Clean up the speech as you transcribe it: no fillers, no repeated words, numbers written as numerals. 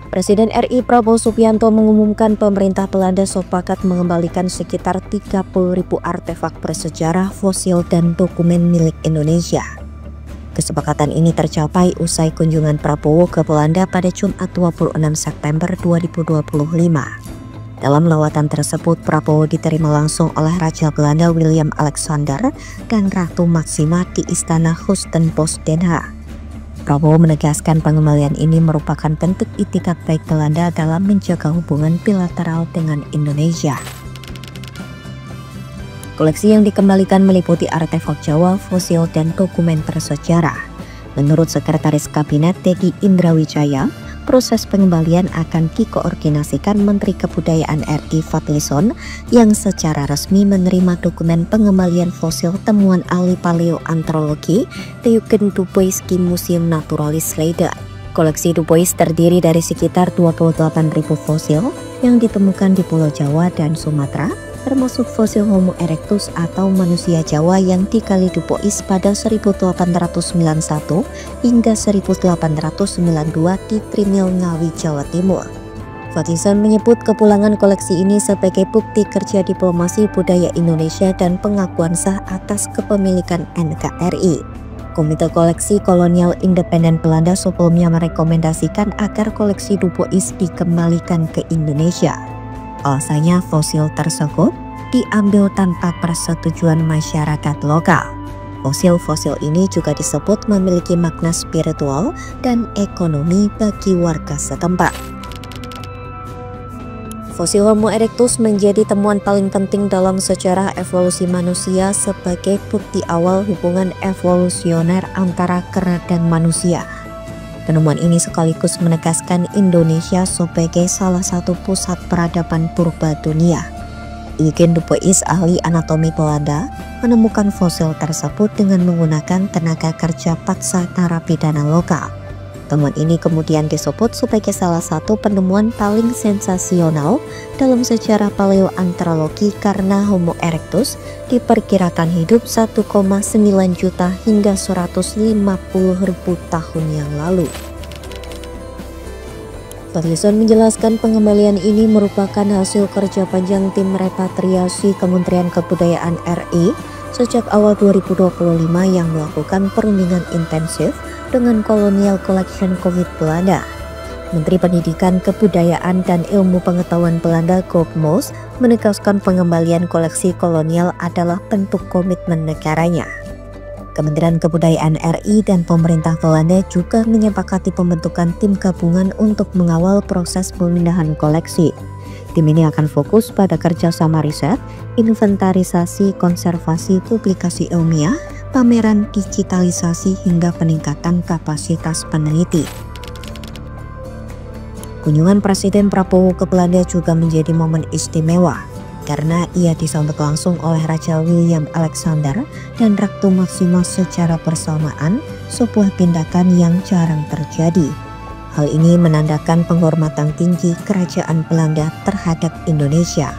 Presiden RI Prabowo Subianto mengumumkan pemerintah Belanda sepakat mengembalikan sekitar 30.000 artefak bersejarah, fosil, dan dokumen milik Indonesia. Kesepakatan ini tercapai usai kunjungan Prabowo ke Belanda pada Jumat 26 September 2025. Dalam lawatan tersebut, Prabowo diterima langsung oleh Raja Belanda Willem Alexander dan Ratu Maxima di Istana Huizenbosch Den Haag. Prabowo menegaskan pengembalian ini merupakan bentuk itikat baik Belanda dalam menjaga hubungan bilateral dengan Indonesia. Koleksi yang dikembalikan meliputi artefak Jawa, fosil, dan dokumen bersejarah. Menurut Sekretaris Kabinet Teddy Indrawijaya, proses pengembalian akan dikoordinasikan Menteri Kebudayaan RI Fadlizon yang secara resmi menerima dokumen pengembalian fosil temuan ahli paleoantropologi the Eugen Dubois Museum Naturalis Leiden. Koleksi Dubois terdiri dari sekitar 28.000 fosil yang ditemukan di Pulau Jawa dan Sumatera, termasuk fosil Homo erectus atau manusia Jawa yang digali Dubois pada 1891 hingga 1892 di Trinil Ngawi, Jawa Timur. Fadlizon menyebut kepulangan koleksi ini sebagai bukti kerja diplomasi budaya Indonesia dan pengakuan sah atas kepemilikan NKRI. Komite Koleksi Kolonial Independen Belanda sebelumnya merekomendasikan agar koleksi Dubois dikembalikan ke Indonesia. Alasannya fosil tersebut diambil tanpa persetujuan masyarakat lokal. Fosil-fosil ini juga disebut memiliki makna spiritual dan ekonomi bagi warga setempat. Fosil Homo erectus menjadi temuan paling penting dalam sejarah evolusi manusia sebagai bukti awal hubungan evolusioner antara kera dan manusia. Penemuan ini sekaligus menegaskan Indonesia sebagai salah satu pusat peradaban purba dunia. Eugen Dubois, ahli anatomi Belanda, menemukan fosil tersebut dengan menggunakan tenaga kerja paksa narapidana lokal. Temuan ini kemudian disebut sebagai salah satu penemuan paling sensasional dalam sejarah paleoantropologi karena Homo erectus diperkirakan hidup 1,9 juta hingga 150.000 tahun yang lalu. Fadlizon menjelaskan pengembalian ini merupakan hasil kerja panjang tim repatriasi Kementerian Kebudayaan RI sejak awal 2025 yang melakukan perundingan intensif dengan Colonial Collection COVID Belanda. Menteri Pendidikan, Kebudayaan, dan Ilmu Pengetahuan Belanda Kok Moos menegaskan pengembalian koleksi kolonial adalah bentuk komitmen negaranya. Kementerian Kebudayaan RI dan pemerintah Belanda juga menyepakati pembentukan tim gabungan untuk mengawal proses pemindahan koleksi. Tim ini akan fokus pada kerjasama riset, inventarisasi, konservasi, publikasi ilmiah, pameran, digitalisasi, hingga peningkatan kapasitas peneliti. Kunjungan Presiden Prabowo ke Belanda juga menjadi momen istimewa karena ia disambut langsung oleh Raja Willem Alexander dan Ratu Maxima secara bersamaan, sebuah tindakan yang jarang terjadi. Hal ini menandakan penghormatan tinggi Kerajaan Belanda terhadap Indonesia.